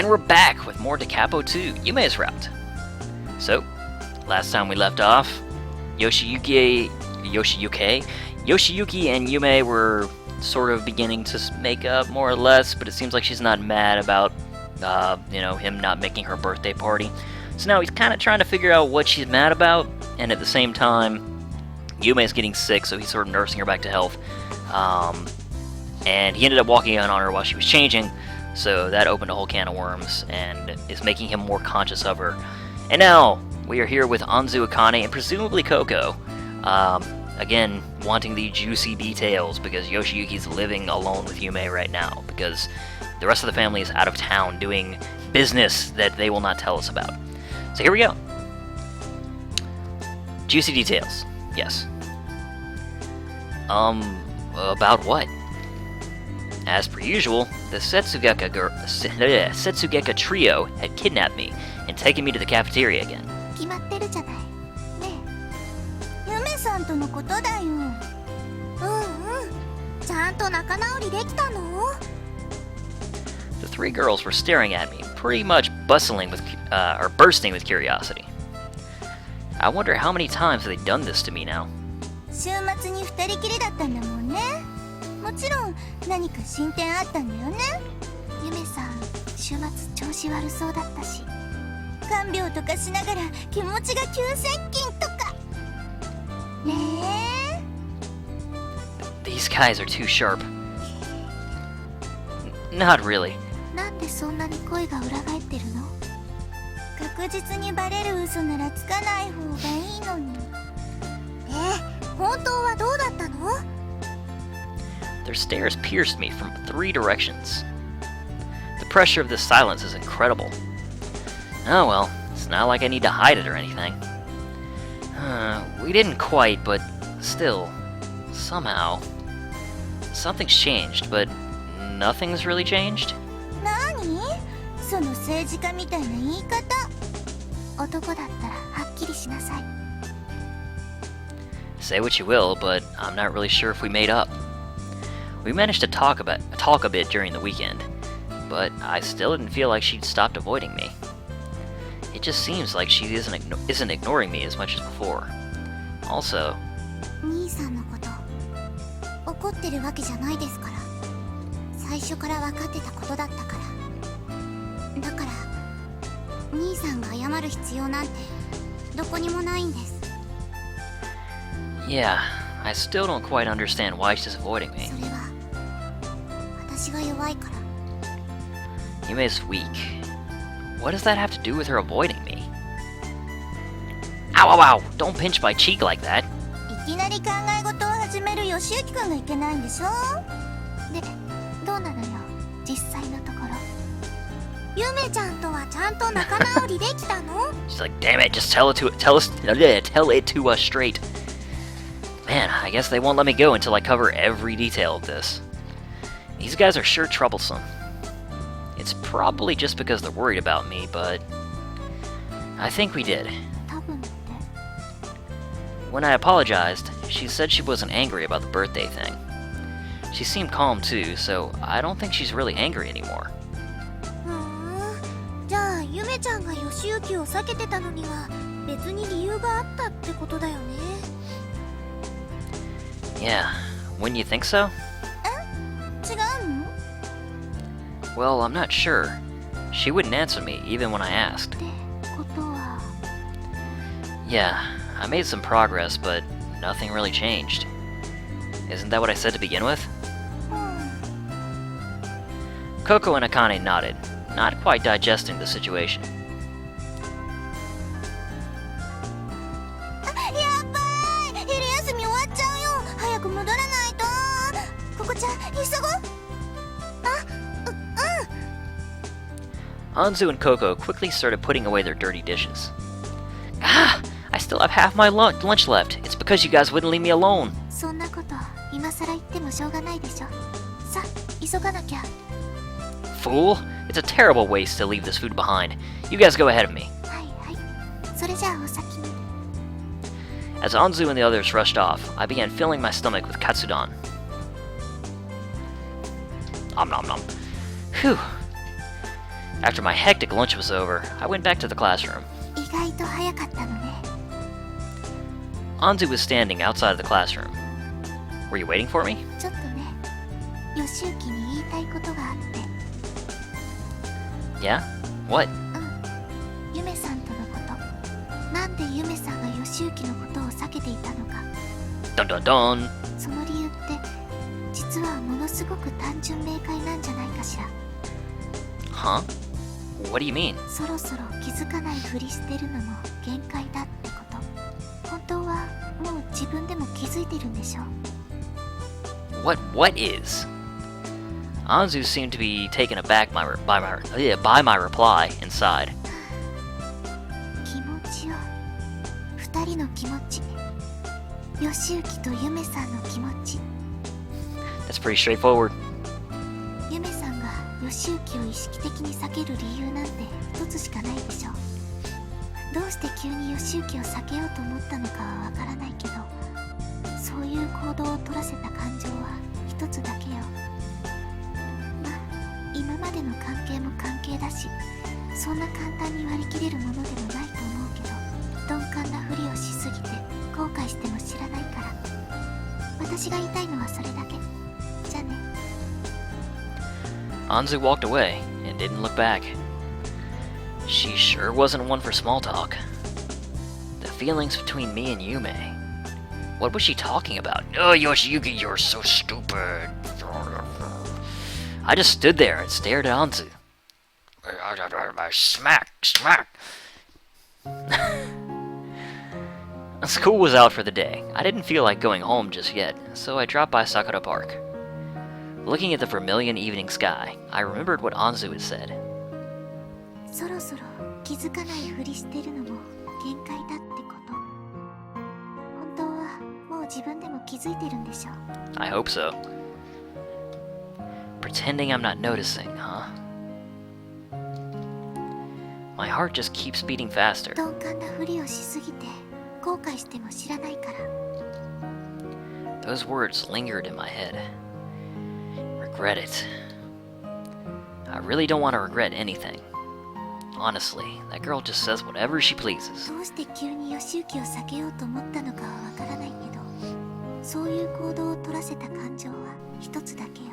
And we're back with more to Capo II, Yume's route. So, last time we left off, Yoshiyuki and Yume were sort of beginning to make up, more or less, but it seems like she's not mad about, him not making her birthday party. So now he's kind of trying to figure out what she's mad about, and at the same time, Yume's getting sick, so he's sort of nursing her back to health. And he ended up walking in on her while she was changing, so that opened a whole can of worms, and is making him more conscious of her. And now, we are here with Anzu, Aultinae, and presumably Coco. Again, wanting the juicy details, because Yoshiyuki's living alone with Yume right now, because the rest of the family is out of town doing business that they will not tell us about. So here we go. Juicy details. Yes. About what? As per usual, the Setsugeka trio had kidnapped me and taken me to the cafeteria again. The three girls were staring at me, pretty much bursting with curiosity. I wonder how many times have they done this to me now. These guys are too sharp. Not really. Their stares pierced me from 3 directions. The pressure of this silence is incredible. Oh well, it's not like I need to hide it or anything. We didn't quite, but still, somehow, something's changed, but nothing's really changed? Say what you will, but I'm not really sure if we made up. We managed to talk a bit during the weekend, but I still didn't feel like she'd stopped avoiding me. It just seems like she isn't ignoring me as much as before. Also, yeah, I still don't quite understand why she's avoiding me. Yume's weak. What does that have to do with her avoiding me? Ow, ow, ow! Don't pinch my cheek like that! She's like, damn it, just tell it to us straight. Man, I guess they won't let me go until I cover every detail of this. These guys are sure troublesome. It's probably just because they're worried about me, but I think we did. When I apologized, she said she wasn't angry about the birthday thing. She seemed calm too, so I don't think she's really angry anymore. Yeah, wouldn't you think so? Well, I'm not sure. She wouldn't answer me, even when I asked. Yeah, I made some progress, but nothing really changed. Isn't that what I said to begin with? Coco and Aultinae nodded, not quite digesting the situation. Anzu and Coco quickly started putting away their dirty dishes. Ah! I still have half my lunch left. It's because you guys wouldn't leave me alone. Fool! It's a terrible waste to leave this food behind. You guys go ahead of me. As Anzu and the others rushed off, I began filling my stomach with katsudon. Nom nom nom. Whew. After my hectic lunch was over, I went back to the classroom. 意外と早かったのね。 Anzu was standing outside of the classroom. Were you waiting for me? ちょっとね、義行に言いたいことがあって。 Yeah? What? ゆめさんとのこと。なんでゆめさんが義行のことを避けていたのか。 Dun dun dun! その理由って実はものすごく単純明快なんじゃないかしら。 Huh? What do you mean? そろそろ気づかないふりしてるのも限界だってこと。本当はもう自分でも気づいてるんでしょ。 What is? Anzu seemed to be taken aback by my reply inside. 気持ちよ。二人の気持ち。義行とゆめさんの気持ち。 That's pretty straightforward. ゆめさんが義行を意識的に避ける理由なんて一つしかないでしょ。どうして急に義行を避けようと思ったのかはわからないけど、そういう行動を取らせた感情は一つだけよ。まあ今までの関係も関係だし、そんな簡単に割り切れるものでもないと思うけど、鈍感なふりをしすぎて後悔しても知らないから。私が言いたいのはそれだけ。じゃあね。 Anzu walked away and didn't look back. She sure wasn't one for small talk. The feelings between me and Yume. What was she talking about? Oh, Yoshiyuki, you're so stupid. I just stood there and stared at Anzu. Smack, smack. School was out for the day. I didn't feel like going home just yet, so I dropped by Sakura Park. Looking at the vermilion evening sky, I remembered what Anzu had said. そろそろ気づかないふりしてるのも限界だってこと。本当はもう自分でも気づいてるんでしょ。 I hope so. Pretending I'm not noticing, huh? My heart just keeps beating faster. 鈍感なふりをしすぎて後悔しても知らないから。 Those words lingered in my head. Regret it. I really don't want to regret anything. Honestly, that girl just says whatever she pleases. どうして急に義行を避けようと思ったのかはわからないけど、そういう行動を取らせた感情は一つだけよ。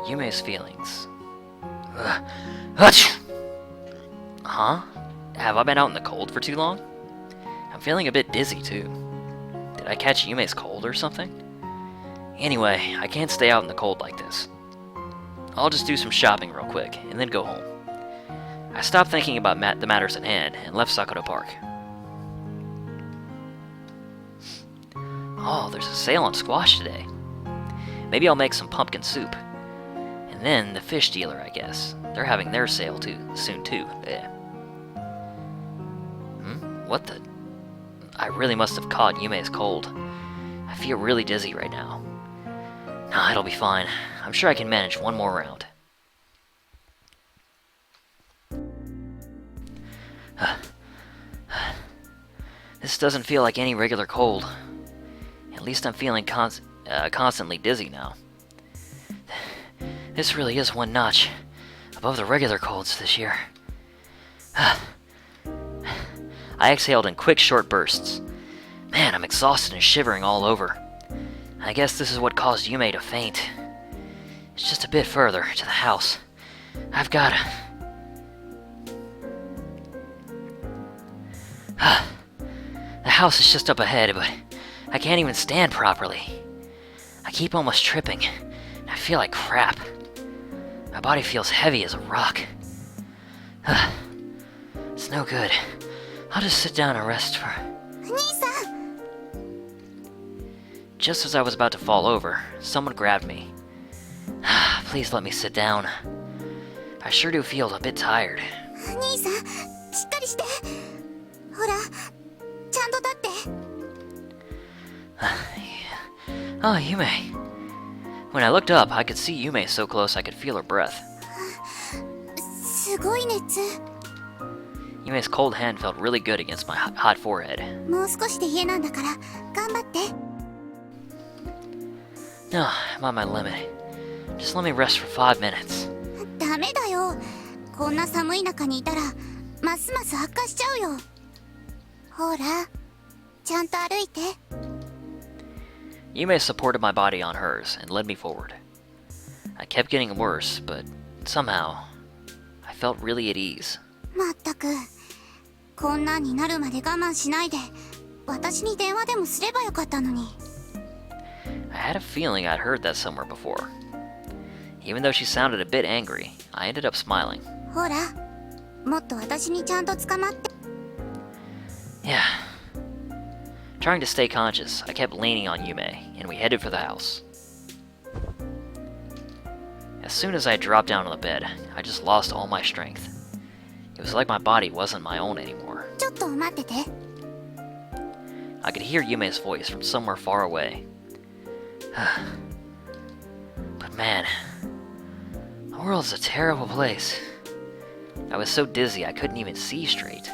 Yume's feelings. Achoo! Huh? Have I been out in the cold for too long? I'm feeling a bit dizzy too. Did I catch Yume's cold or something? Anyway, I can't stay out in the cold like this. I'll just do some shopping real quick and then go home. I stopped thinking about the matters at hand and left Sakura Park. Oh, there's a sale on squash today. Maybe I'll make some pumpkin soup. And then the fish dealer, I guess. They're having their sale soon too. Yeah. What the? I really must have caught Yume's cold. I feel really dizzy right now. Nah, it'll be fine. I'm sure I can manage one more round. This doesn't feel like any regular cold. At least I'm feeling constantly dizzy now. This really is one notch above the regular colds this year. I exhaled in quick, short bursts. Man, I'm exhausted and shivering all over. I guess this is what caused Yume to faint. It's just a bit further to the house. I've gotta... The house is just up ahead, but I can't even stand properly. I keep almost tripping, and I feel like crap. My body feels heavy as a rock. It's no good. I'll just sit down and rest for... Just as I was about to fall over, someone grabbed me. Please let me sit down. I sure do feel a bit tired. Oh, Yume. When I looked up, I could see Yume so close I could feel her breath. Yume's cold hand felt really good against my hot forehead. No, I'm on my limit. Just let me rest for 5 minutes. ダメだよ。こんな寒い中にいたらますます悪化しちゃうよ。ほら、ちゃんと歩いて。Yume supported my body on hers and led me forward. I kept getting worse, but somehow, I felt really at ease. まったく、こんなんになるまで我慢しないで、私に電話でもすればよかったのに。I had a feeling I'd heard that somewhere before. Even though she sounded a bit angry, I ended up smiling. ほら、もっと私にちゃんと捕まって。Yeah. Trying to stay conscious, I kept leaning on Yume, and we headed for the house. As soon as I dropped down on the bed, I just lost all my strength. It was like my body wasn't my own anymore. ちょっと待ってて。I could hear Yume's voice from somewhere far away. But man, the world's a terrible place. I was so dizzy I couldn't even see straight.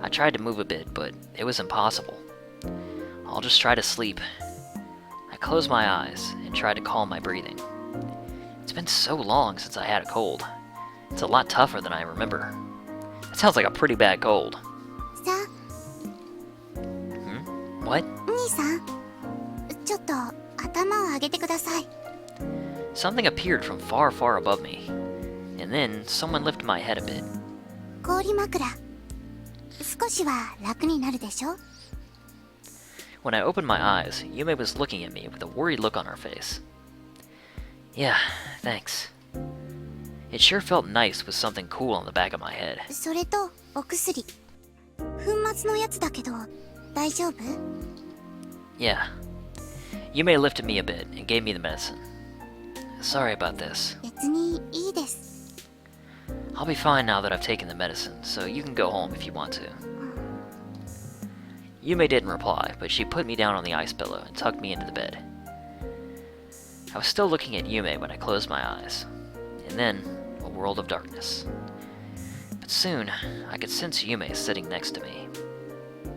I tried to move a bit, but it was impossible. I'll just try to sleep. I closed my eyes and tried to calm my breathing. It's been so long since I had a cold. It's a lot tougher than I remember. It sounds like a pretty bad cold. さ、What? 兄さん、ちょっと頭を上げてください。Something appeared from far, far above me. And then someone lifted my head a bit. 氷枕。少しは楽になるでしょ？ When I opened my eyes, Yume was looking at me with a worried look on her face. Yeah, thanks. It sure felt nice with something cool on the back of my head. それとお薬。粉末のやつだけど大丈夫？ Yeah. Yume lifted me a bit and gave me the medicine. Sorry about this. 別にいいです。I'll be fine now that I've taken the medicine, so you can go home if you want to. Yume didn't reply, but she put me down on the ice pillow and tucked me into the bed. I was still looking at Yume when I closed my eyes, and then a world of darkness. But soon, I could sense Yume sitting next to me.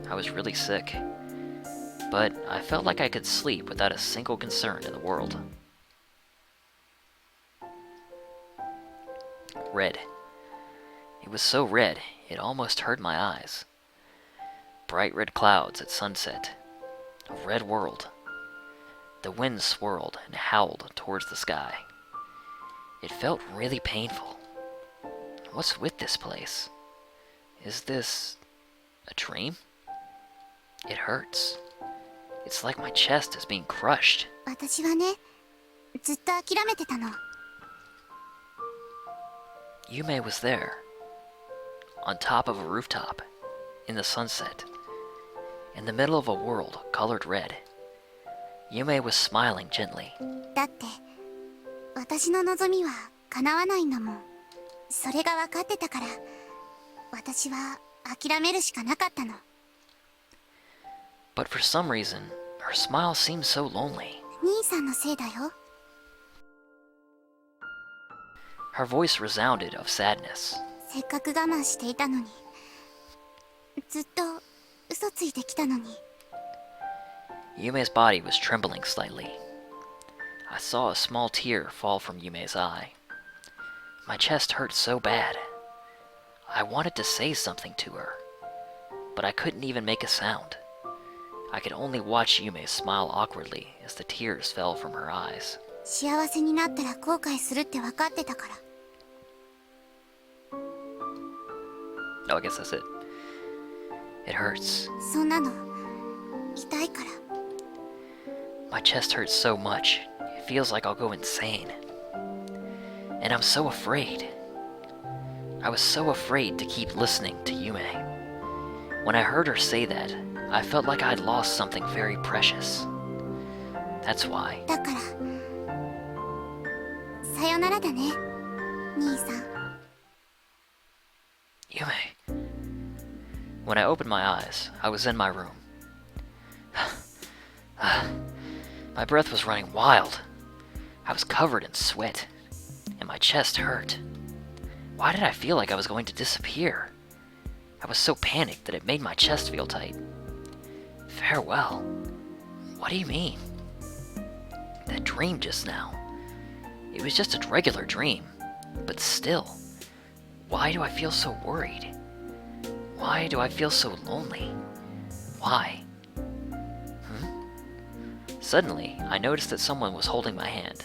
I was really sick, but I felt like I could sleep without a single concern in the world. Red. It was so red, it almost hurt my eyes. Bright red clouds at sunset. A red world. The wind swirled and howled towards the sky. It felt really painful. What's with this place? Is this a dream? It hurts. It's like my chest is being crushed. 私はね、ずっと諦めてたの。Yume was there. On top of a rooftop. In the sunset. In the middle of a world colored red. Yume was smiling gently. だって私の望みは叶わないんだもん。それが分かってたから私は諦めるしかなかったの。 But for some reason, her smile seemed so lonely. 兄さんのせいだよ。 Her voice resounded of sadness. せっかく我慢していたのに、ずっと嘘ついてきたのに。 Yume's body was trembling slightly. I saw a small tear fall from Yume's eye. My chest hurt so bad. I wanted to say something to her, but I couldn't even make a sound. I could only watch Yume smile awkwardly as the tears fell from her eyes. 幸せになったら後悔するって分かってたから。 Oh, I guess that's it. It hurts. そんなの痛いから。 My chest hurts so much, it feels like I'll go insane. And I'm so afraid. I was so afraid to keep listening to Yume. When I heard her say that, I felt like I'd lost something very precious. That's why. だからさよならだね、兄さん。 Yume. When I opened my eyes, I was in my room. My breath was running wild. I was covered in sweat, and my chest hurt. Why did I feel like I was going to disappear? I was so panicked that it made my chest feel tight. Farewell? What do you mean? That dream just now. It was just a regular dream. But still, why do I feel so worried? Why do I feel so lonely? Why? Suddenly, I noticed that someone was holding my hand.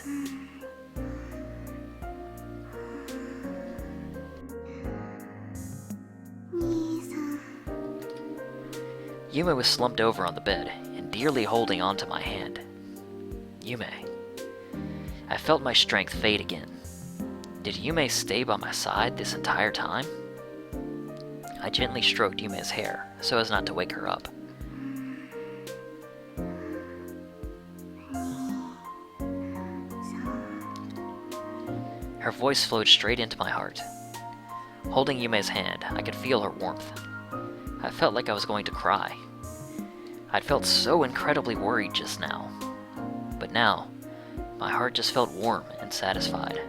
Yume was slumped over on the bed and dearly holding onto my hand. Yume. I felt my strength fade again. Did Yume stay by my side this entire time? I gently stroked Yume's hair so as not to wake her up. Her voice flowed straight into my heart. Holding Yume's hand, I could feel her warmth. I felt like I was going to cry. I'd felt so incredibly worried just now. But now, my heart just felt warm and satisfied.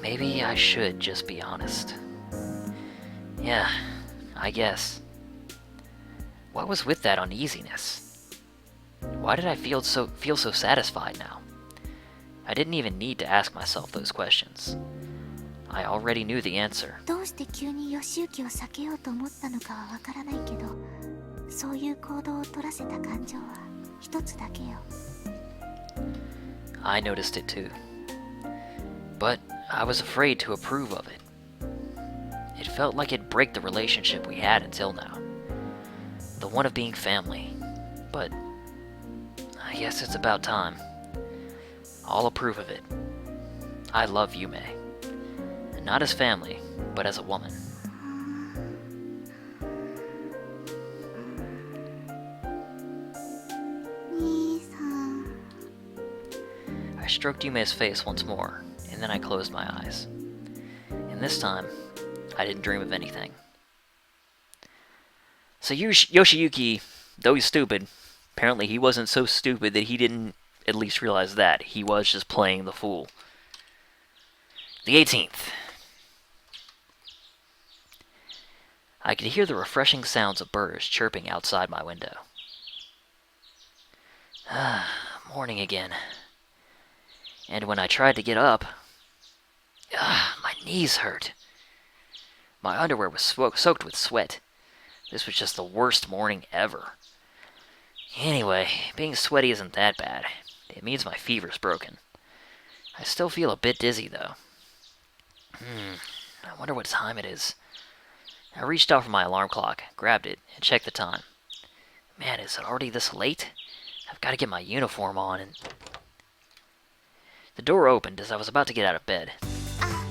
Maybe I should just be honest. Yeah, I guess. What was with that uneasiness? Why did I feel so satisfied now? I didn't even need to ask myself those questions. I already knew the answer. どうして急に義行を避けようと思ったのかはわからないけど、そういう行動を取らせた感情は一つだけよ。I noticed it too. But I was afraid to approve of it. It felt like it'd break the relationship we had until now. The one of being family. But I guess it's about time. I'll approve of it. I love Yume. Not as family, but as a woman. I stroked Yume's face once more, and then I closed my eyes. And this time, I didn't dream of anything. So Yoshiyuki, though he's stupid, apparently he wasn't so stupid that he didn't at least realize that. He was just playing the fool. The 18th. I could hear the refreshing sounds of birds chirping outside my window. Morning again. And when I tried to get up, my knees hurt. My underwear was soaked with sweat. This was just the worst morning ever. Anyway, being sweaty isn't that bad. It means my fever's broken. I still feel a bit dizzy, though. I wonder what time it is. I reached out for my alarm clock, grabbed it, and checked the time. Man, is it already this late? I've got to get my uniform on and... The door opened as I was about to get out of bed.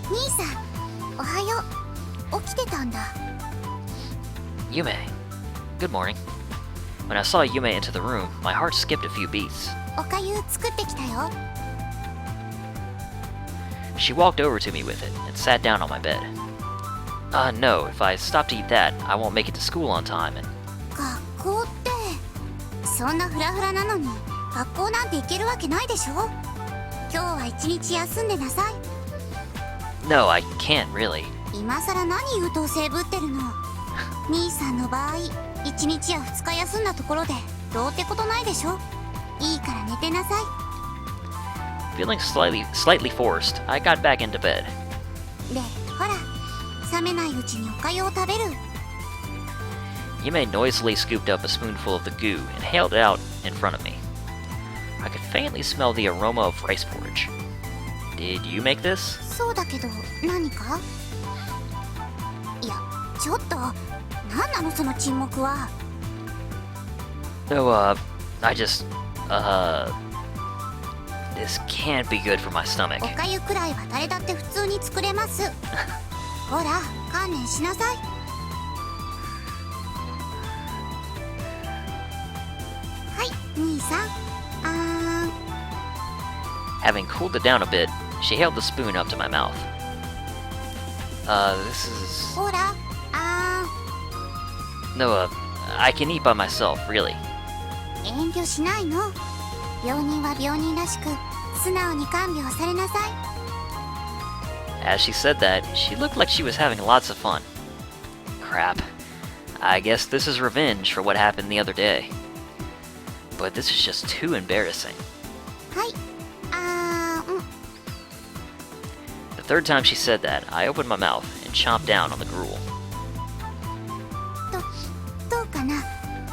兄さん、おはよう。起きてたんだ。Yume. Good morning. When I saw Yume enter the room, my heart skipped a few beats. おかゆ作ってきたよ。She walked over to me with it and sat down on my bed. No, if I stop to eat that, I won't make it to school on time and... 学校って、そんなフラフラなのに学校なんて行けるわけないでしょ。今日は一日休んでなさい。No, I can't really. 今さら何優等生ぶってるの。兄さんの場合、一日や二日休んだところでどうってことないでしょ。いいから寝てなさい。Feeling slightly forced, I got back into bed. で、ほら、冷めないうちにおかゆを食べる。Yume noisily scooped up a spoonful of the goo and haled it out in front of me. I could faintly smell the aroma of rice porridge. Did you make this? そうだけど、何か？いや、ちょっと、何なのその沈黙は。No, I just, this can't be good for my stomach. おかゆくらいは誰だって普通に作れます。ほら、観念しなさい。はい、兄さん。Having cooled it down a bit, she held the spoon up to my mouth. This is... ほら、No, I can eat by myself, really. 遠慮しないの。病人は病人らしく、素直に看病されなさい。As she said that, she looked like she was having lots of fun. Crap. I guess this is revenge for what happened the other day. But this is just too embarrassing. はい、third time she said that, I opened my mouth and chomped down on the gruel. どうかな、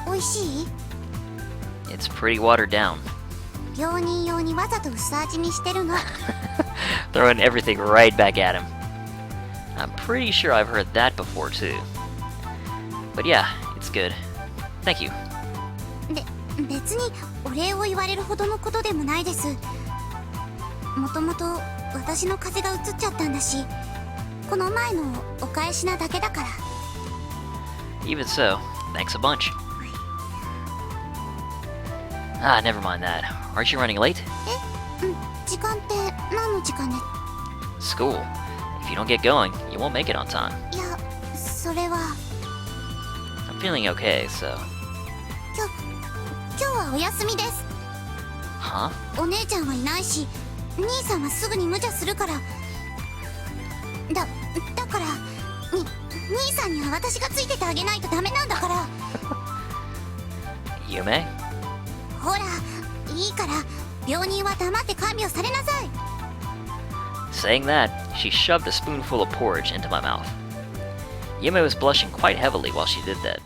美味しい？ It's pretty watered down. 病人用にわざと薄味にしてるの。Throwing everything right back at him. I'm pretty sure I've heard that before too. But yeah, it's good. Thank you. 別にお礼を言われるほどのことでもないです。もともと私の風邪がうつっちゃったんだし、この前のお返しなだけだから。Even so, thanks a bunch. Ah, never mind that. Aren't you running late? 時間って何の時間で？ School. If you don't get going, you won't make it on time. いや、それは。I'm feeling okay, so. 今日はお休みです。Huh? お姉ちゃんはいないし、兄さんはすぐに無茶するから。だから、兄さんには私がついててあげないとダメなんだから。Yume? ほら、いいから、病人は黙って看病されなさい。Saying that, she shoved a spoonful of porridge into my mouth. Yume was blushing quite heavily while she did that.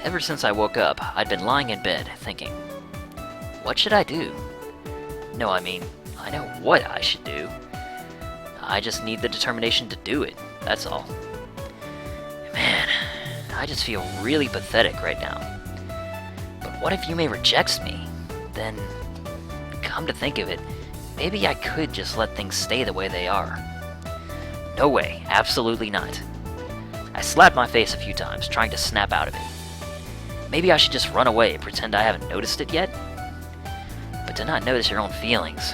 Ever since I woke up, I'd been lying in bed, thinking, what should I do? No, I mean, I know what I should do. I just need the determination to do it, that's all. Man, I just feel really pathetic right now. But what if Yume rejects me? Then, come to think of it, maybe I could just let things stay the way they are. No way, absolutely not. I slapped my face a few times, trying to snap out of it. Maybe I should just run away and pretend I haven't noticed it yet? But to not notice your own feelings...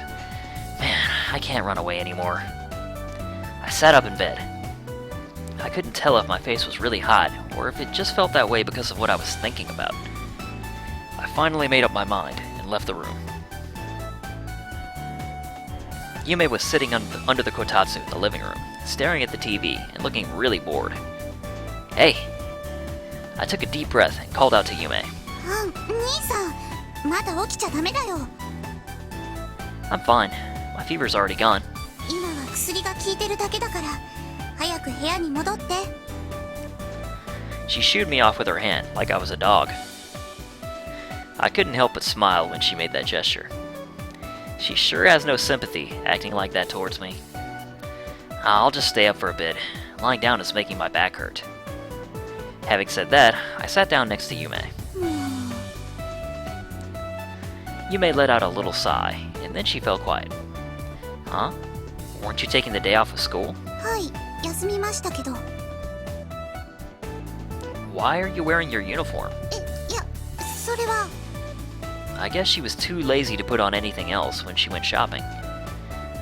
Man, I can't run away anymore. I sat up in bed. I couldn't tell if my face was really hot, or if it just felt that way because of what I was thinking about. I finally made up my mind and left the room. Yume was sitting under the kotatsu in the living room, staring at the TV and looking really bored. Hey! I took a deep breath and called out to Yume. 兄さん、まだ起きちゃダメだよ。I'm fine. My fever's already gone. 今は薬が効いてるだけだから、早く部屋に戻って。She shooed me off with her hand like I was a dog. I couldn't help but smile when she made that gesture. She sure has no sympathy acting like that towards me. I'll just stay up for a bit. Lying down is making my back hurt. Having said that, I sat down next to Yume. Yume let out a little sigh, and then she fell quiet. Huh? Weren't you taking the day off of school? はい、休みましたけど。Why are you wearing your uniform? いや、それは。I guess she was too lazy to put on anything else when she went shopping.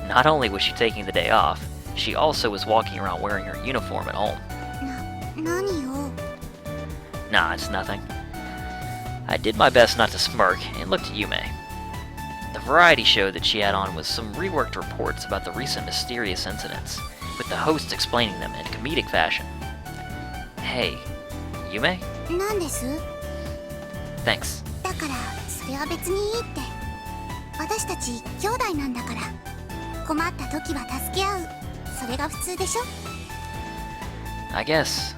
Not only was she taking the day off, she also was walking around wearing her uniform at home. 何よ。Nah, it's nothing. I did my best not to smirk and looked at Yume. The variety show that she had on was some reworked reports about the recent mysterious incidents, with the hosts explaining them in comedic fashion. Hey, Yume? 何です？ Thanks. だから、それは別にいいって。私たち兄弟なんだから。困った時は助け合う。それが普通でしょ？ I guess.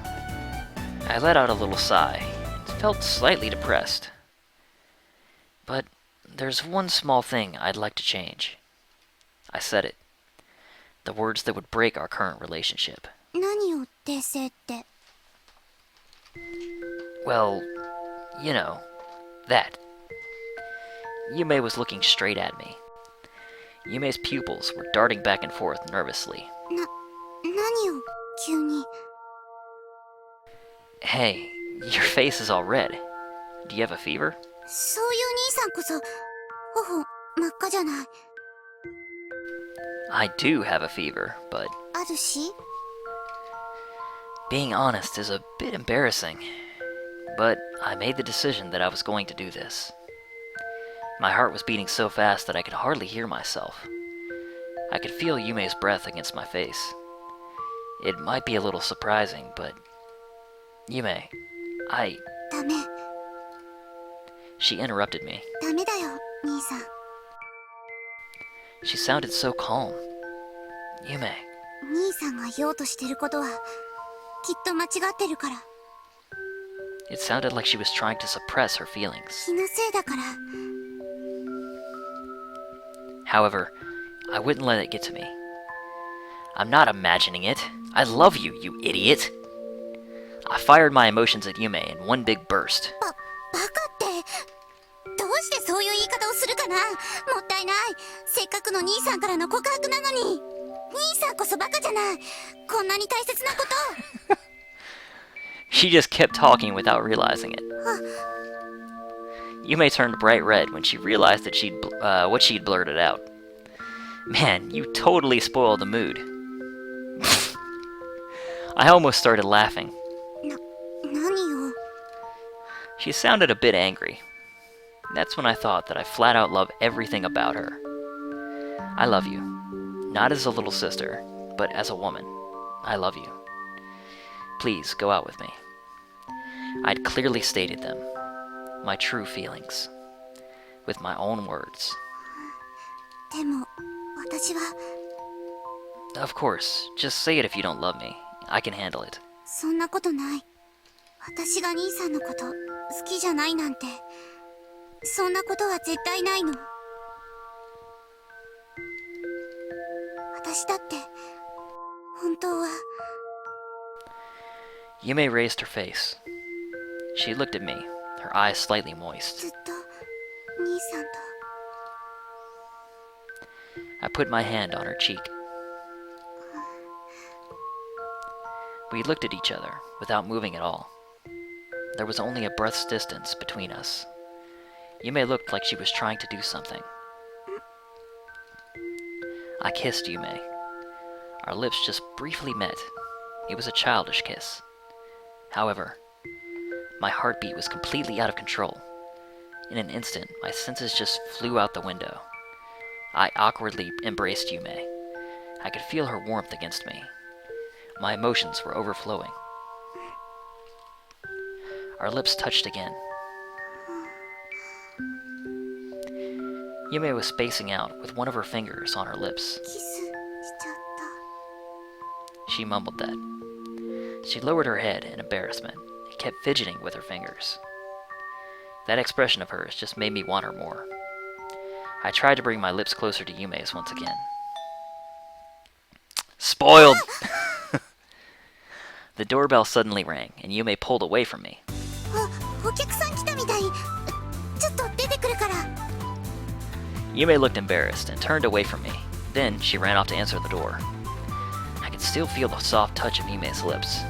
I let out a little sigh and felt slightly depressed. But there's one small thing I'd like to change. I said it. The words that would break our current relationship. 何を訂正って。Well, you know, that. Yume was looking straight at me. Yume's pupils were darting back and forth nervously. 何を急に。Hey, your face is all red. Do you have a fever? そういう兄さんこそ、頬真っ赤じゃない。I do have a fever, but あるし。being honest is a bit embarrassing. But I made the decision that I was going to do this. My heart was beating so fast that I could hardly hear myself. I could feel Yume's breath against my face. It might be a little surprising, but... Yume, ダメ。 She interrupted me. ダメだよ、兄さん。She sounded so calm. Yume. 兄さんが言おうとしてることはきっと間違ってるから。 It sounded like she was trying to suppress her feelings. 気のせいだから。 However, I wouldn't let it get to me. I'm not imagining it. I love you, you idiot. I fired my emotions at Yume in one big burst. バカって。どうしてそういう言い方をするかな。もったいない。せっかくの兄さんからの告白なのに。兄さんこそバカじゃない。こんなに大切なこと。 She just kept talking without realizing it. Yume turned bright red when she realized that what she'd blurted out. Man, you totally spoiled the mood. I almost started laughing. 何を。 She sounded a bit angry. That's when I thought that I flat out love everything about her. I love you. Not as a little sister, but as a woman. I love you. Please, go out with me. I'd clearly stated them. My true feelings. With my own words. でも私は。 Of course, just say it if you don't love me. I can handle it. そんなことない。私が兄さんのこと好きじゃないなんて。そんなことは絶対ないの。私だって本当は。 Yume raised her face. She looked at me, her eyes slightly moist. ずっと兄さんと。 I put my hand on her cheek. We looked at each other without moving at all. There was only a breath's distance between us. Yume looked like she was trying to do something. I kissed Yume. Our lips just briefly met. It was a childish kiss. However, my heartbeat was completely out of control. In an instant, my senses just flew out the window. I awkwardly embraced Yume. I could feel her warmth against me. My emotions were overflowing. Our lips touched again. Yume was spacing out with one of her fingers on her lips. キスしちゃっ She mumbled that. She lowered her head in embarrassment and kept fidgeting with her fingers. That expression of hers just made me want her more. I tried to bring my lips closer to Yume's once again. Spoiled! The doorbell suddenly rang, and Yume pulled away from me. た。お客さん来たみたい。ちょっと出てくるから。 Yume looked embarrassed and turned away from me. Then she ran off to answer the door. I could still feel the soft touch of Yume's lips.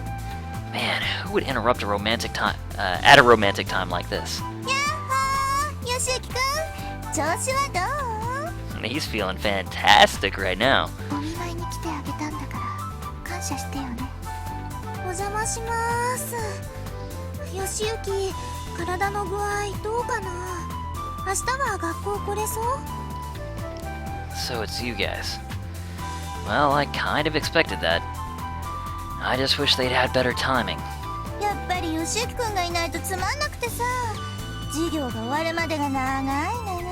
Man, who would interrupt a romantic time at a romantic time like this? やっほー、よしゆきくん、調子はどう？ He's feeling fantastic right now. お見舞いに来てあげたんだから感謝してよね。お邪魔します。よしゆき、体の具合どうかな。明日は学校来れそう？ So it's you guys. Well, I kind of expected that. I just wish they'd had better timing. やっぱりよしゆきくんがいないとつまんなくてさ。授業が終わるまでが長い長い。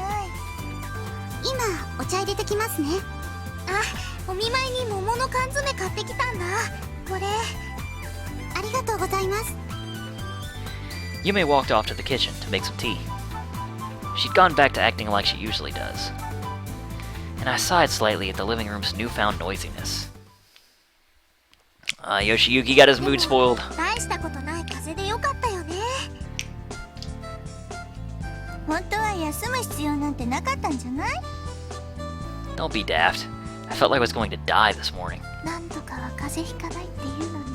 今お茶入れてきますね。あ、お見舞いに桃の缶詰買ってきたんだ。これありがとうございます。 Yume walked off to the kitchen to make some tea. She'd gone back to acting like she usually does. And I sighed slightly at the living room's newfound noisiness. Yoshiyuki got his mood spoiled. 大したことない風邪でよかったよね。本当は休む必要なんてなかったんじゃない？ Don't be daft. I felt like I was going to die this morning. なんとかは風邪ひかないっていうのにね。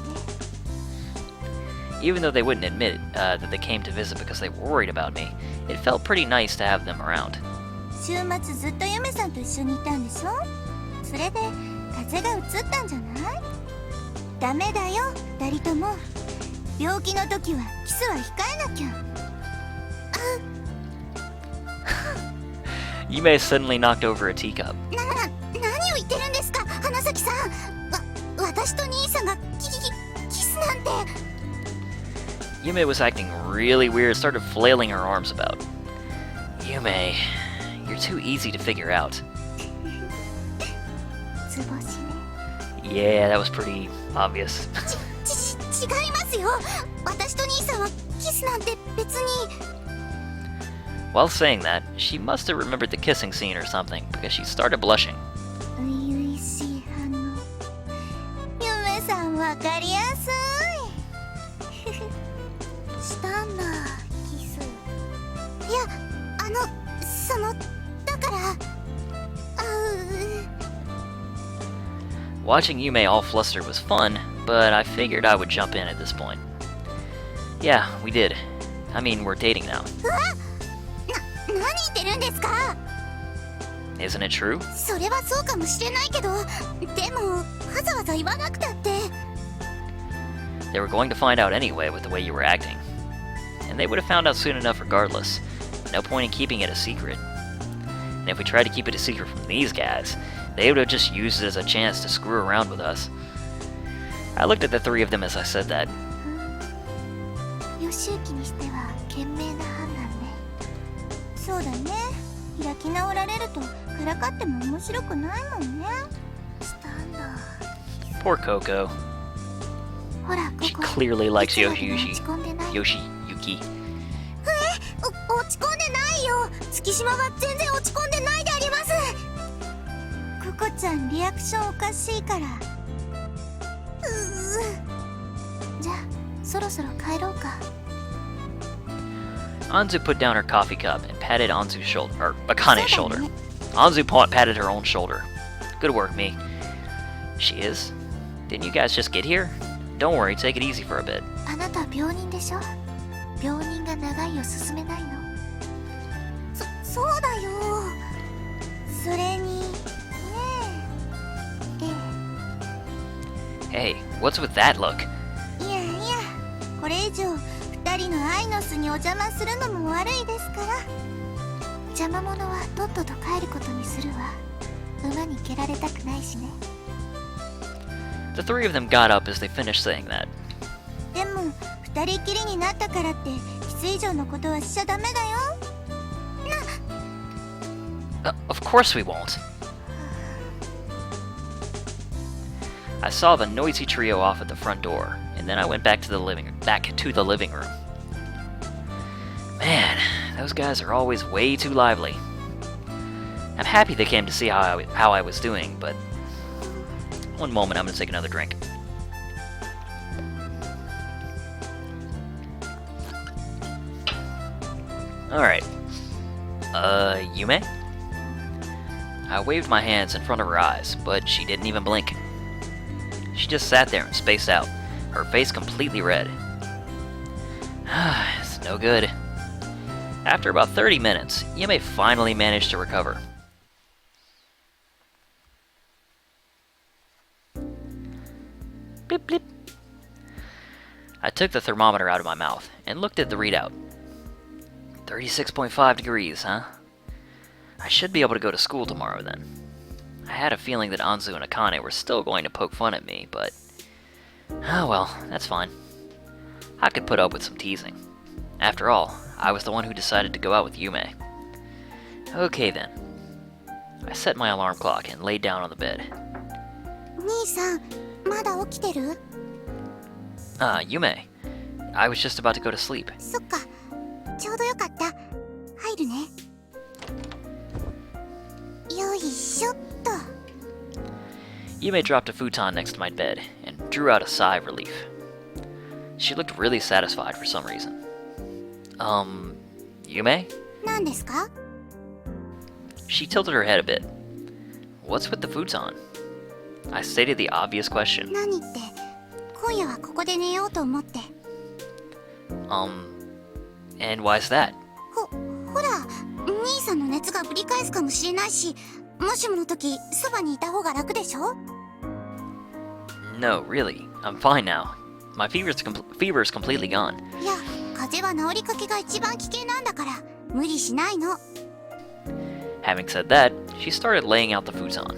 Even though they wouldn't admit that they came to visit because they were worried about me, it felt pretty nice to have them around. 週末ずっとユメさんと一緒にいたんでしょ？それで風邪がうつったんじゃない？ダメだよ、二人とも。病気の時はキスは控えなきゃ。Yume suddenly knocked over a teacup. 何を言ってるんですか、花咲さん。私と兄さんがキスなんて。 Yume was acting really weird, started flailing her arms about. Yume, you're too easy to figure out. つ星ね。 Yeah, that was pretty obvious. 違いますよ。私と兄さんはキスなんて別に。 While saying that, she must have remembered the kissing scene or something, because she started blushing. 初々しい反応。ゆめさんわかりやすい。したんだ、キス。いや、だから。Watching Yume all flustered was fun, but I figured I would jump in at this point. Yeah, we did. I mean, we're dating now. 何言ってるんですか？ Isn't it true? それはそうかもしれないけど、でもわざわざ言わなくたって。 They were going to find out anyway with the way you were acting. And they would have found out soon enough regardless. No point in keeping it a secret. And if we tried to keep it a secret from these guys, they would have just used it as a chance to screw around with us. I looked at the three of them as I said that. 義行にしては賢明な判断ね。そうだね。開き直られるとからかっても面白くないもんね。したんだ。 Poor Coco. ほら、 She ここ。 clearly likes いつまでも Yoshiyuki. 落ち込んでない？ Yoshiyuki. 落ち込んでないよ。月島は全然落ち込んでないであります。ココちゃんリアクションおかしいから。じゃあそろそろ帰ろうか。 Anzu put down her coffee cup and patted Anzu's shoulder, or Akane's shoulder. Anzu patted her own shoulder. Good work, me. She is? Didn't you guys just get here? Don't worry, take it easy for a bit. あなた病人でしょ？病人が長いを進めないの？そうだよ。それにねえ。 Hey, what's with that look? いやいや、これ以上二人の愛の巣にお邪魔するのも悪いですから。邪魔者はとっとと帰ることにするわ。馬に蹴られたくないしね。 The three of them got up as they finished saying that. でも二人きりになったからってキス以上のことはしちゃダメだよ。Of course we won't. I saw the noisy trio off at the front door, and then I went back to the living room. Man, those guys are always way too lively. I'm happy they came to see how I was doing, but one moment, I'm gonna take another drink. Alright. Yume? I waved my hands in front of her eyes, but she didn't even blink. She just sat there and spaced out, her face completely red. It's no good. After about 30 minutes, Yume finally managed to recover. Blip blip. I took the thermometer out of my mouth and looked at the readout. 36.5 degrees, huh? I should be able to go to school tomorrow then. I had a feeling that Anzu and Akane were still going to poke fun at me, but... oh well, that's fine. I could put up with some teasing. After all, I was the one who decided to go out with Yume. Okay then. I set my alarm clock and laid down on the bed. 兄さん、まだ起きてる？ Yume. I was just about to go to sleep. そっか、ちょうどよかった。入るね。よいしょっと。 Yume dropped a futon next to my bed and drew out a sigh of relief. She looked really satisfied for some reason. Yume? 何ですか？ She tilted her head a bit. What's with the futon? I stated the obvious question. 何って、今夜はここで寝ようと思って。And why's that? ほら、兄さんの熱がぶり返すかもしれないし、もしもの時、そばにいた方が楽でしょ？ No, really. I'm fine now. My fever's completely gone. いや、風邪は治りかけが一番危険なんだから、無理しないの。 Having said that, she started laying out the futon.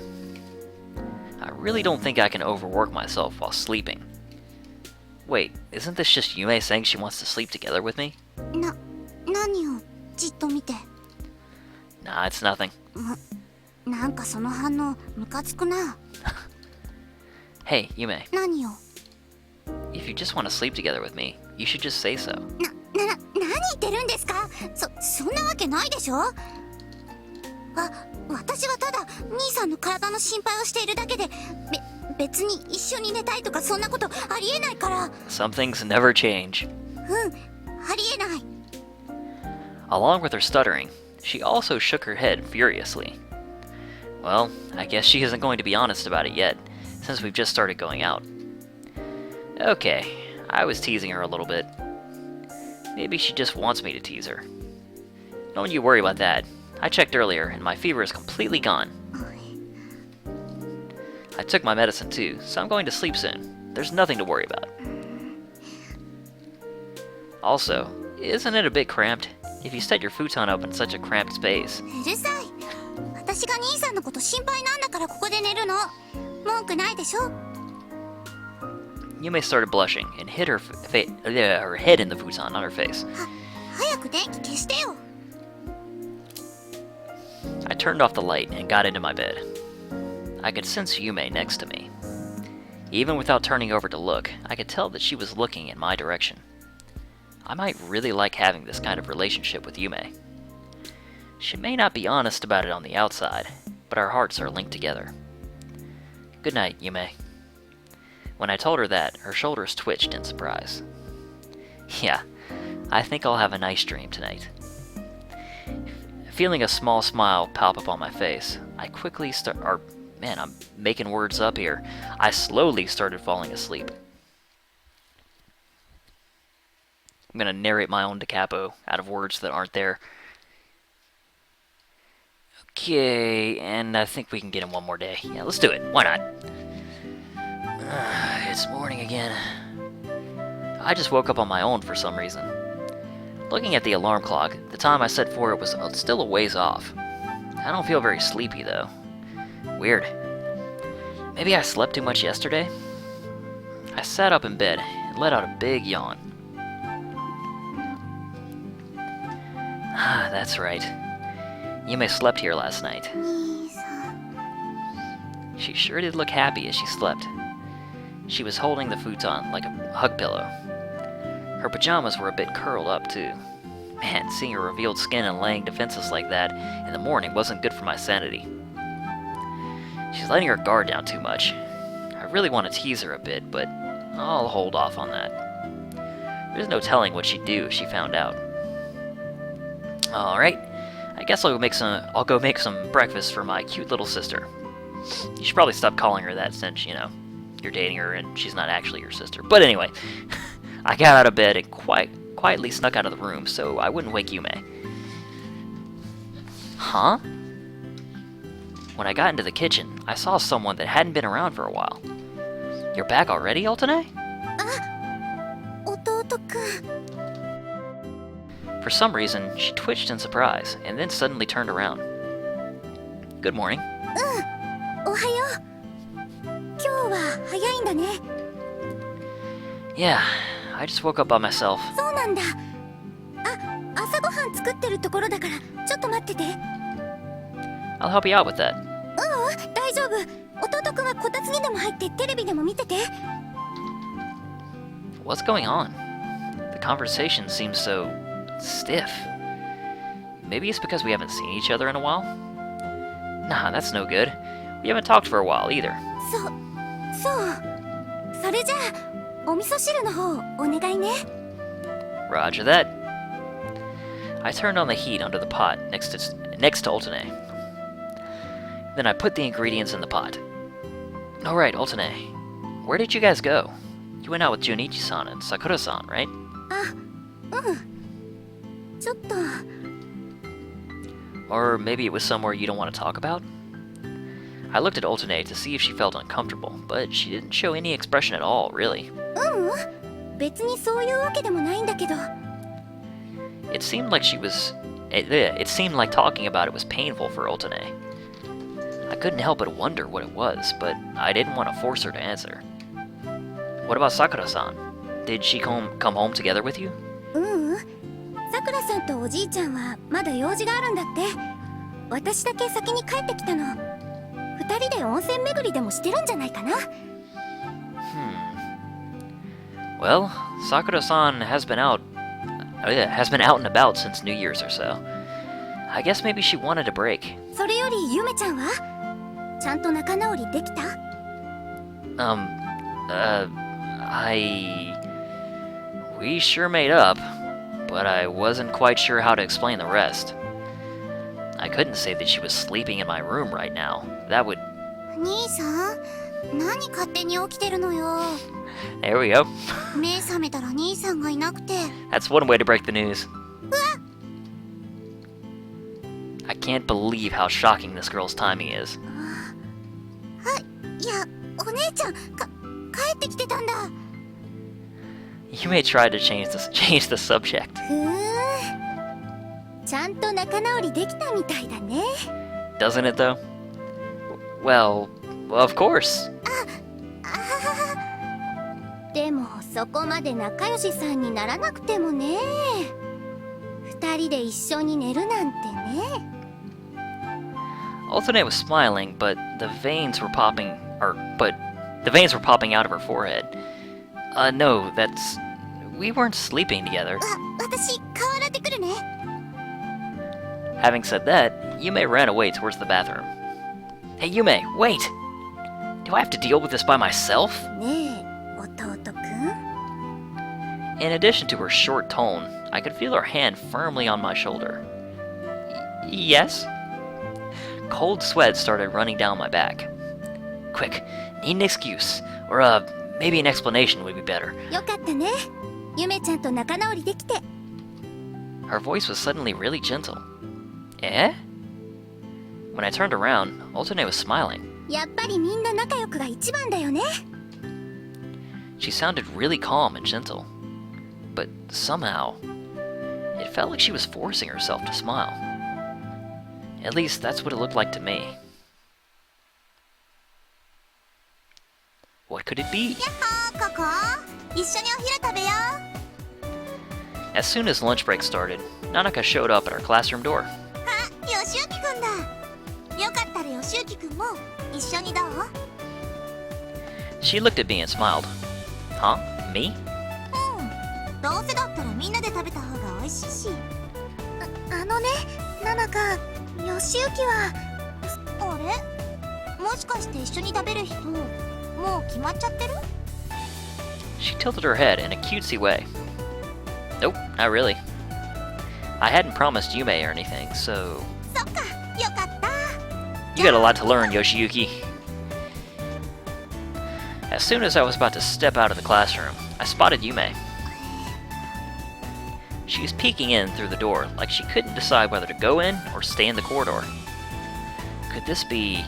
I really don't think I can overwork myself while sleeping. Wait, isn't this just Yume saying she wants to sleep together with me? 何をじっと見て。Nah, it's nothing. なんかその反応ムカつくな。 Hey, Yume, 何よ。 if you just want to sleep together with me, you should just say so. 何言ってるんですか。そんなわけないでしょ。私はただ兄さんの体の心配をしているだけで、別に一緒に寝たいとかそんなことありえないから。 Some things never change. ありえない。 Along with her stuttering, she also shook her head furiously. Well, I guess she isn't going to be honest about it yet, since we've just started going out. Okay, I was teasing her a little bit. Maybe she just wants me to tease her. Don't you worry about that. I checked earlier, and my fever is completely gone. I took my medicine too, so I'm going to sleep soon. There's nothing to worry about. Also, isn't it a bit cramped if you set your futon up in such a cramped space? うるさい。私が兄さんのこと心配なんだからここで寝るの。文句ないでしょ。 Yume started blushing and hid her head in the futon on her face. 早く電気消してよ。 I turned off the light and got into my bed. I could sense Yume next to me. Even without turning over to look, I could tell that she was looking in my direction. I might really like having this kind of relationship with Yume. She may not be honest about it on the outside, but our hearts are linked together. Good night, Yume. When I told her that, her shoulders twitched in surprise. Yeah, I think I'll have a nice dream tonight. Feeling a small smile pop up on my face, I quickly I'm making words up here. I slowly started falling asleep. I'm gonna narrate my own da capo out of words that aren't there. Okay, and I think we can get in one more day. Yeah, let's do it. Why not? It's morning again. I just woke up on my own for some reason. Looking at the alarm clock, the time I set for it was still a ways off. I don't feel very sleepy, though. Weird. Maybe I slept too much yesterday? I sat up in bed and let out a big yawn. Ah, that's right. Yume slept here last night. 兄さん。 She sure did look happy as she slept. She was holding the futon like a hug pillow. Her pajamas were a bit curled up, too. Man, seeing her revealed skin and laying defenseless like that in the morning wasn't good for my sanity. She's letting her guard down too much. I really want to tease her a bit, but I'll hold off on that. There's no telling what she'd do if she found out. Alright, I guess I'll go make some breakfast for my cute little sister. You should probably stop calling her that since, you're dating her and she's not actually your sister. But anyway, I got out of bed and quietly snuck out of the room so I wouldn't wake Yume. Huh? When I got into the kitchen, I saw someone that hadn't been around for a while. You're back already, Aultinae? 弟くん。 For some reason, she twitched in surprise and then suddenly turned around. Good morning. おはよう。今日は早いんだね。 Yeah, I just woke up by myself. そうなんだ。朝ごはん作ってるところだからちょっと待ってて。 I'll help you out with that. 大丈夫。弟くんはこたつにでも入ってテレビでも見てて。 What's going on? The conversation seems so stiff. Maybe it's because we haven't seen each other in a while? Nah, that's no good. We haven't talked for a while either. そう。それじゃあお味噌汁の方お願いね。 Roger that. I turned on the heat under the pot next to Aultinae. Then I put the ingredients in the pot. Alright, Aultinae, where did you guys go? You went out with Junichi-san and Sakura-san, right? ちょっと。 Or maybe it was somewhere you don't want to talk about? I looked at Aultinae to see if she felt uncomfortable, but she didn't show any expression at all, really. 別にそういうわけでもないんだけど。 It seemed like talking about it was painful for Aultinae. I couldn't help but wonder what it was, but I didn't want to force her to answer. What about Sakura-san? Did she come home together with you? さくらさんとおじいちゃんはまだ用事があるんだって。私だけ先に帰ってきたの。二人で温泉巡りでもしてるんじゃないかな。Well, Sakura-san has been out and about since New Year's or so. I guess maybe she wanted a break. それよりゆめちゃんはちゃんと仲直りできた？We sure made up, but I wasn't quite sure how to explain the rest. I couldn't say that she was sleeping in my room right now. That would... 兄さん、何勝手に起きてるのよ。There we go. 目覚めたら兄さんがいなくて。That's one way to break the news. I can't believe how shocking this girl's timing is. いや、お姉ちゃん、帰ってきてたんだ。Yume tried to change the subject. ちゃんと仲直りできたみたいだね。Doesn't it though? Well, of course. でもそこまで仲良しさんにならなくてもね。二人で一緒に寝るなんてね。Aultinae was smiling, but the veins were popping out of her forehead. No, we weren't sleeping together. 私顔洗ってくるね。Having said that, Yume ran away towards the bathroom. Hey Yume, wait! Do I have to deal with this by myself? ねえ、弟くん。In addition to her short tone, I could feel her hand firmly on my shoulder. Yes? Cold sweat started running down my back. Quick, need an excuse, or maybe an explanation would be better. よかったね。ゆめちゃんと仲直りできて。Her voice was suddenly really gentle. Eh? When I turned around, Aultinae was smiling. やっぱりみんな仲良くが一番だよね。She sounded really calm and gentle. But somehow, it felt like she was forcing herself to smile. At least that's what it looked like to me. What could it be? やっほー、ここ。一緒にお昼食べよう。 As soon as lunch break started, Nanaka showed up at our classroom door. よしゆきくんだ。よかったらよしゆきくんも一緒にどう？ She looked at me and smiled. Huh? Me? どうせだったらみんなで食べた方が美味しいし。あのね、ナナカ、よしゆきは。あれ？もしかして一緒に食べる人、もう決まっちゃってる？ She tilted her head in a cutesy way. Nope, not really. I hadn't promised Yume or anything, so... そっか、よかった。 You got a lot to learn, Yoshiyuki. As soon as I was about to step out of the classroom, I spotted Yume. She was peeking in through the door, like she couldn't decide whether to go in or stay in the corridor. Could this be...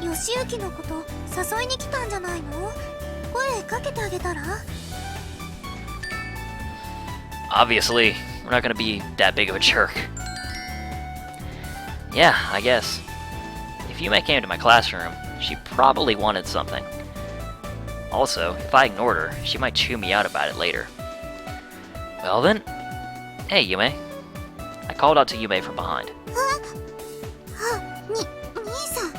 よしゆきのこと誘いに来たんじゃないの？声かけてあげたら？ Obviously, we're not gonna be that big of a jerk. Yeah, I guess. If Yume came to my classroom, she probably wanted something. Also, if I ignored her, she might chew me out about it later. Well then... Hey, Yume. I called out to Yume from behind. 兄さん。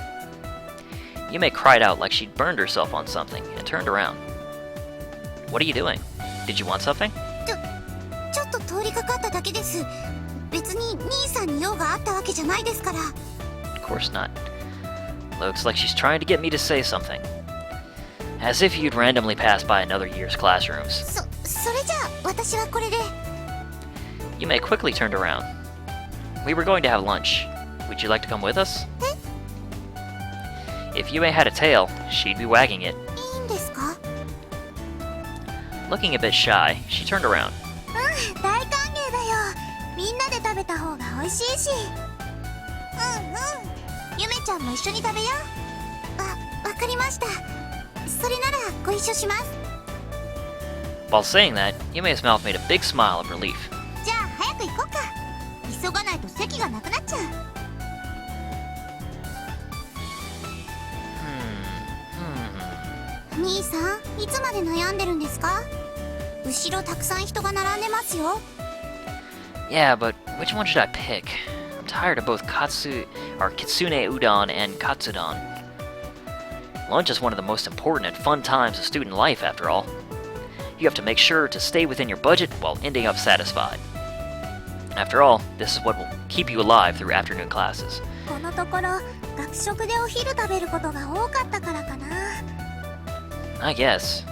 Yume cried out like she'd burned herself on something and turned around. What are you doing? Did you want something? ちょっと通りかかっただけです。別に兄さんに用があったわけじゃないですから。 Of course not. Looks like she's trying to get me to say something. As if you'd randomly pass by another year's classrooms. それじゃあ私はこれで。 Yume quickly turned around. We were going to have lunch. Would you like to come with us? If Yume had a tail, she'd be wagging it. いいんですか？ Looking a bit shy, she turned around. 大歓迎だよ。みんなで食べた方が美味しいし。ゆめちゃんも一緒に食べよう。わかりました。それならご一緒します。 While saying that, Yume's mouth made a big smile of relief. じゃあ早く行こうか。急がないと席がなくなっちゃう。兄さん、いつまで悩んでるんですか？後ろたくさん人が並んでますよ。 Yeah, but which one should I pick? I'm tired of both kitsune udon and katsudon. Lunch is one of the most important and fun times of student life, after all. You have to make sure to stay within your budget while ending up satisfied. After all, this is what will keep you alive through afternoon classes. このところ学食でお昼食べることが多かったからかな。I guess.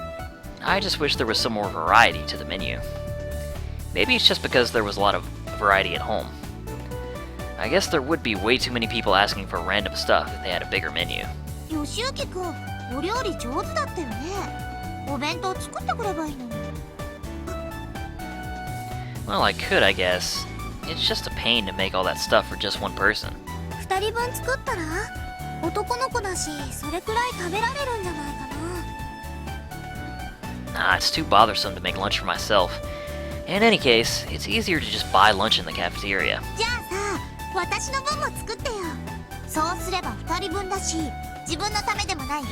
I just wish there was some more variety to the menu. Maybe it's just because there was a lot of variety at home. I guess there would be way too many people asking for random stuff if they had a bigger menu. 吉行くん、お料理上手だったよね。お弁当作ってくればいいのに。Well, I could, I guess. It's just a pain to make all that stuff for just one person. 2人分作ったら？男の子だし、それくらい食べられるんじゃないかな。Nah, it's too bothersome to make lunch for myself. In any case, it's easier to just buy lunch in the cafeteria. じゃあさ、私の分も作ってよ。そうすれば2人分だし、自分のためでもないよ。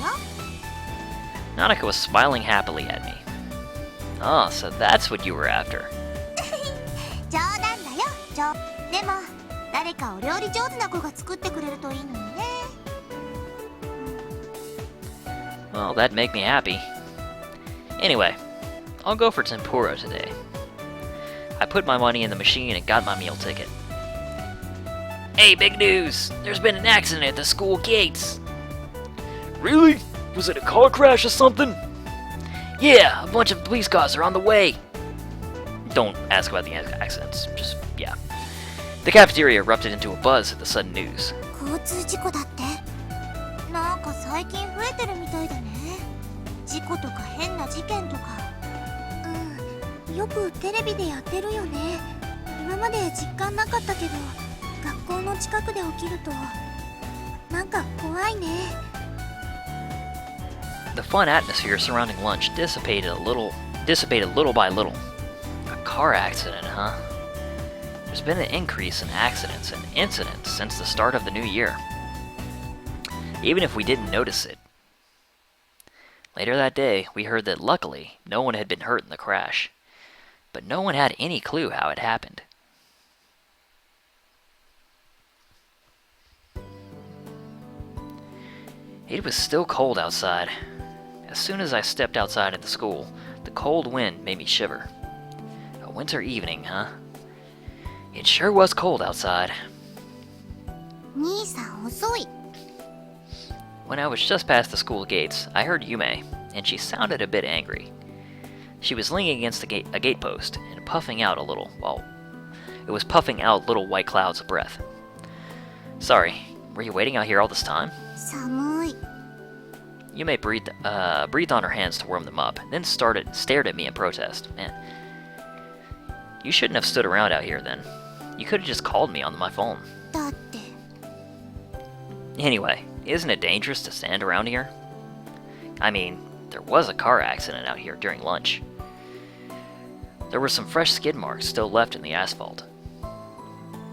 Nanaka was smiling happily at me. Oh, so that's what you were after. 冗談だよ、でも誰かお料理上手な子が作ってくれるといいのにね。Well, that'd make me happy. Anyway, I'll go for tempura today. I put my money in the machine and got my meal ticket. Hey, big news! There's been an accident at the school gates! Really? Was it a car crash or something? Yeah, a bunch of police cars are on the way. Don't ask about the accidents, just, yeah. The cafeteria erupted into a buzz at the sudden news. 交通事故だって。なんか最近増えてるみたいだね。事故とか変な事件とか。うん、よくテレビでやってるよね。今まで実感なかったけど、学校の近くで起きるとなんか怖いね。The fun atmosphere surrounding lunch dissipated little by little. A car accident, huh? There's been an increase in accidents and incidents since the start of the new year, even if we didn't notice it. Later that day, we heard that luckily, no one had been hurt in the crash, but no one had any clue how it happened. It was still cold outside. As soon as I stepped outside of the school, the cold wind made me shiver. A winter evening, huh? It sure was cold outside. 兄さん遅い。 When I was just past the school gates, I heard Yume, and she sounded a bit angry. She was leaning against a gate post and puffing out a little, well, it was puffing out little white clouds of breath. Sorry, were you waiting out here all this time? 寒い。 Yume breathed on her hands to warm them up, then stared at me in protest. Man, you shouldn't have stood around out here then. You could have just called me on my phone. だって。 Anyway, isn't it dangerous to stand around here? I mean, there was a car accident out here during lunch. There were some fresh skid marks still left in the asphalt.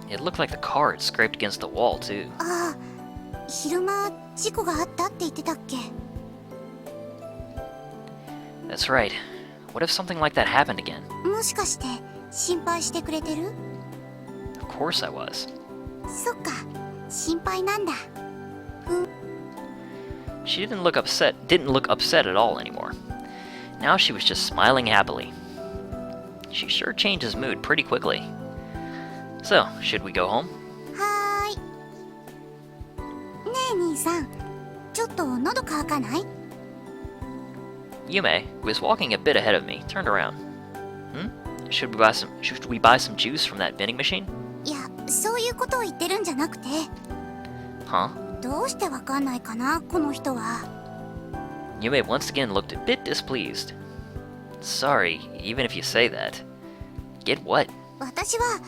It looked like the car had scraped against the wall, too. ああ、昼間事故があったって言ってたっけ？ That's right. What if something like that happened again? もしかして心配してくれてる？ Of course I was. そっか、心配なんだ。She didn't look upset at all anymore. Now she was just smiling happily. She sure changed his mood pretty quickly. So, should we go home? はーい。ねえ兄さん、ちょっと喉乾かない？ Yume, who was walking a bit ahead of me, turned around. Should we buy some juice from that vending machine? いや、そういうことを言ってるんじゃなくて。 Huh? どうしてわかんないかな、この人は。 Yume once again looked a bit displeased. Sorry, even if you say that. Get what? 私は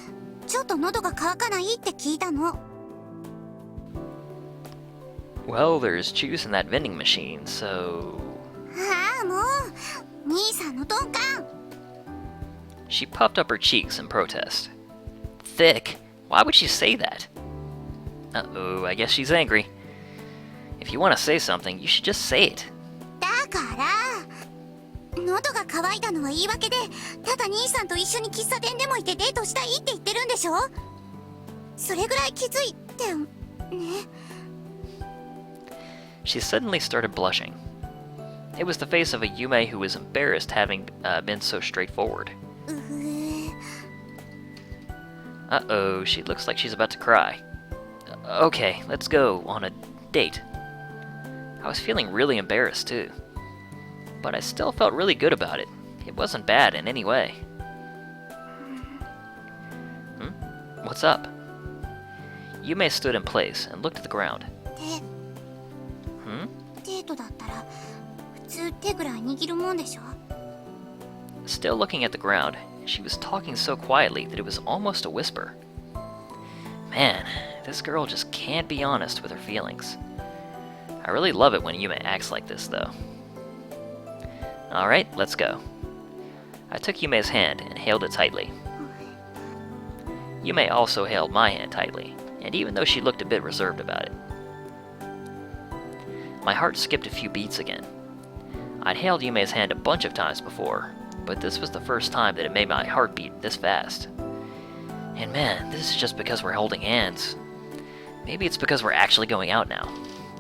ちょっと喉が乾かないって聞いたの。 Well, there's juice in that vending machine, so... ああ、もう兄さんの鈍感。 She puffed up her cheeks in protest. Thick? Why would she say that? Uh-oh, I guess she's angry. If you want to say something, you should just say it. だから喉が渇いたのは言い訳で、ただ兄さんと一緒に喫茶店でも行ってデートしたいって言ってるんでしょ。それぐらい気づいてね。 She suddenly started blushing. It was the face of a Yume who was embarrassed having been so straightforward. うえ。 Uh-oh, she looks like she's about to cry. Okay, let's go on a date. I was feeling really embarrassed too. But I still felt really good about it. It wasn't bad in any way. What's up? Yume stood in place and looked at the ground. で、デートだったら普通手ぐらい握るもんでしょ。 Still looking at the ground, she was talking so quietly that it was almost a whisper. Man, this girl just can't be honest with her feelings. I really love it when Yume acts like this, though. Alright, let's go. I took Yume's hand and held it tightly. Yume also held my hand tightly, and even though she looked a bit reserved about it. My heart skipped a few beats again. I'd held Yume's hand a bunch of times before, but this was the first time that it made my heart beat this fast. And man, this is just because we're holding hands. Maybe it's because we're actually going out now.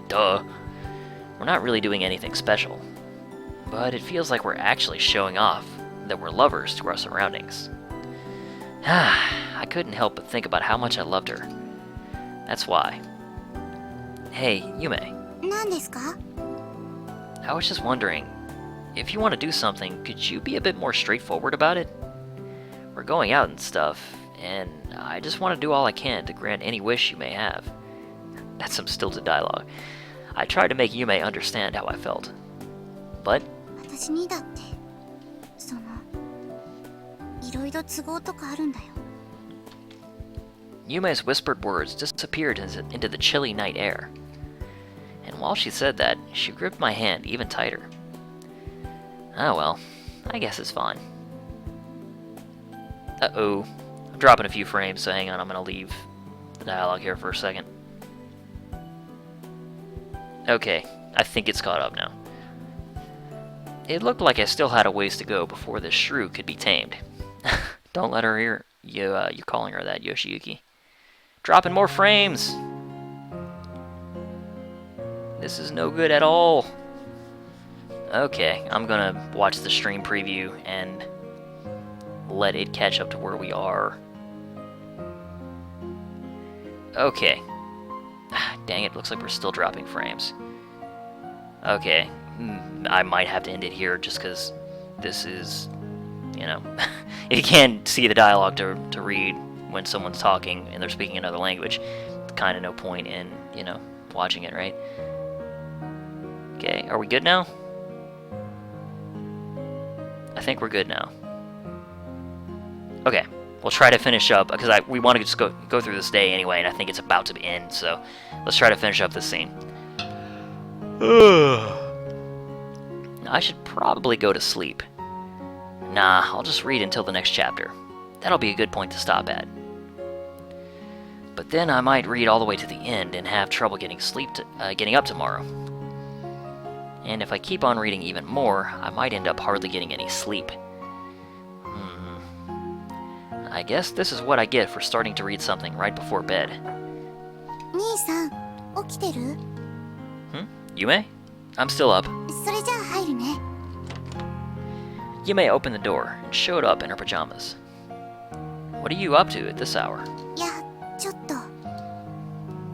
Duh. We're not really doing anything special. But it feels like we're actually showing off that we're lovers to our surroundings. I couldn't help but think about how much I loved her. That's why. Hey, Yume. 何ですか？ I was just wondering, if you want to do something, could you be a bit more straightforward about it? We're going out and stuff, and I just want to do all I can to grant any wish you may have. That's some stilted dialogue. I tried to make Yume understand how I felt. But 私にだってそのいろいろ都合とかあるんだよ。 Yume's whispered words disappeared into the chilly night air. And while she said that, she gripped my hand even tighter. Oh well, I guess it's fine. Uh-oh. I'm dropping a few frames, so hang on, I'm gonna leave the dialogue here for a second. Okay, I think it's caught up now. It looked like I still had a ways to go before this shrew could be tamed. Don't let her hear you calling her that, Yoshiyuki. Dropping more frames! This is no good at all. Okay, I'm gonna watch the stream preview and let it catch up to where we are. Okay. Dang it, looks like we're still dropping frames. Okay, I might have to end it here just because this is, you know, if you can't see the dialogue to read when someone's talking and they're speaking another language, kind of no point in, you know, watching it, right? Okay, are we good now? I think we're good now. Okay, we'll try to finish up, because we want to just go through this day anyway, and I think it's about to end, so let's try to finish up this scene. I should probably go to sleep. Nah, I'll just read until the next chapter. That'll be a good point to stop at. But then I might read all the way to the end and have trouble getting up tomorrow. And if I keep on reading even more, I might end up hardly getting any sleep. I guess this is what I get for starting to read something right before bed. 兄さん、起きてる？ Yume? I'm still up. それじゃあ入るね。 Yume opened the door and showed up in her pajamas. What are you up to at this hour? いや、ちょっと。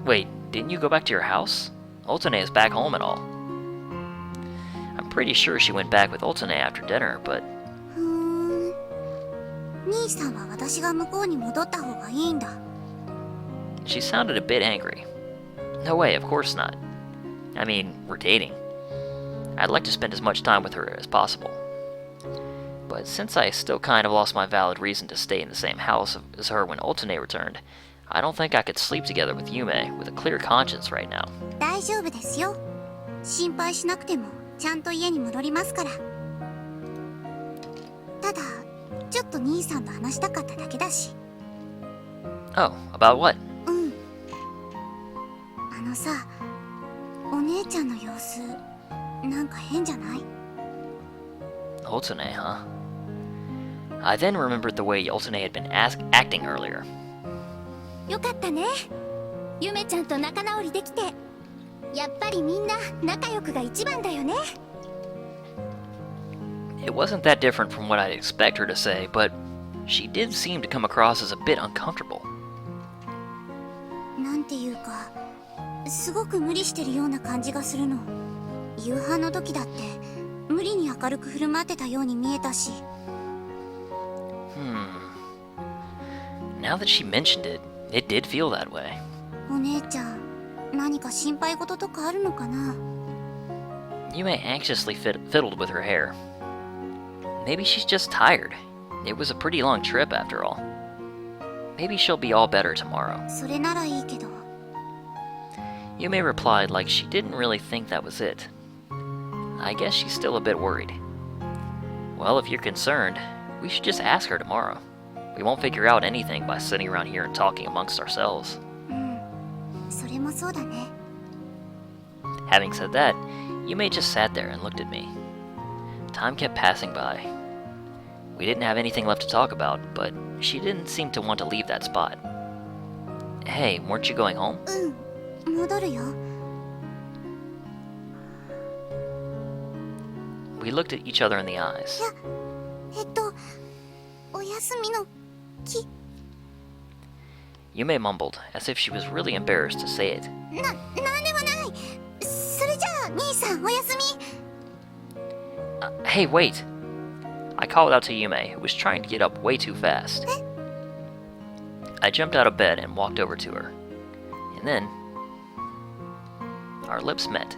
Wait, didn't you go back to your house? Aultinae is back home and all. I'm pretty sure she went back with Aultinae after dinner, but... 兄さんは私が向こうに戻った方がいいんだ。 She sounded a bit angry. No way, of course not. I mean, we're dating. I'd like to spend as much time with her as possible. But since I still kind of lost my valid reason to stay in the same house as her when Aultinae returned, I don't think I could sleep together with Yume with a clear conscience right now. 大丈夫ですよ。心配しなくてもちゃんと家に戻りますから。ただ、ちょっと兄さんと話したかっただけだし。Oh, about what? あのさ、お姉ちゃんの様子、なんか変じゃない？ Aultinae, huh? I then remembered the way Aultinae had been acting earlier. よかったね。ゆめちゃんと仲直りできて。やっぱりみんな仲良くが一番だよね。It wasn't that different from what I'd expect her to say, but she did seem to come across as a bit uncomfortable. なんていうか、すごく無理してるような感じがするの。夕飯の時だって無理に明るく振る舞ってたように見えたし。Now that she mentioned it, it did feel that way. お姉ちゃん、何か心配事とかあるのかな？ Yume anxiously fiddled with her hair. Maybe she's just tired. It was a pretty long trip after all. Maybe she'll be all better tomorrow. それならいいけど。Yume replied like she didn't really think that was it. I guess she's still a bit worried. Well, if you're concerned, we should just ask her tomorrow. We won't figure out anything by sitting around here and talking amongst ourselves. それもそうだね。 Having said that, Yume just sat there and looked at me. Time kept passing by. We didn't have anything left to talk about, but she didn't seem to want to leave that spot. Hey, weren't you going home? 戻るよ。 We looked at each other in the eyes. お休みの木。 Yume mumbled, as if she was really embarrassed to say it. なんでもない。それじゃあ兄さんお休み。Hey, wait! I called out to Yume, who was trying to get up way too fast. I jumped out of bed and walked over to her. And then, our lips met.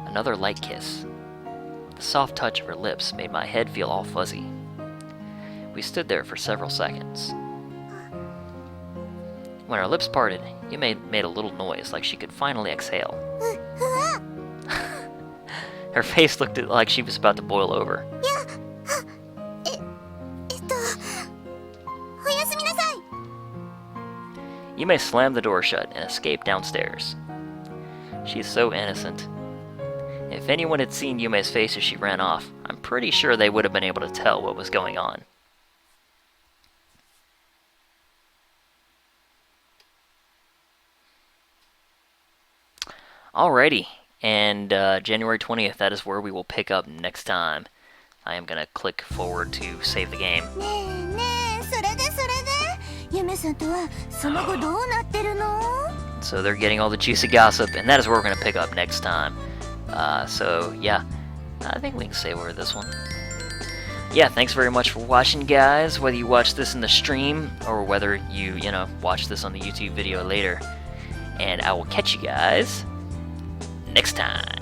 Another light kiss. The soft touch of her lips made my head feel all fuzzy. We stood there for several seconds. When our lips parted, Yume made a little noise like she could finally exhale. Her face looked like she was about to boil over. おやすみなさい。 Yume slammed the door shut and escaped downstairs. She's so innocent. If anyone had seen Yume's face as she ran off, I'm pretty sure they would have been able to tell what was going on. Alrighty, and January 20th, that is where we will pick up next time. I am going to click forward to save the game. ねえねえ、それでゆめさんとはその後どうなってるの？ So they're getting all the juicy gossip, and that is where we're going to pick up next time. So yeah, I think we can say we're this one. Yeah, thanks very much for watching, guys, whether you watch this in the stream or whether you watch this on the YouTube video later. And I will catch you guys next time.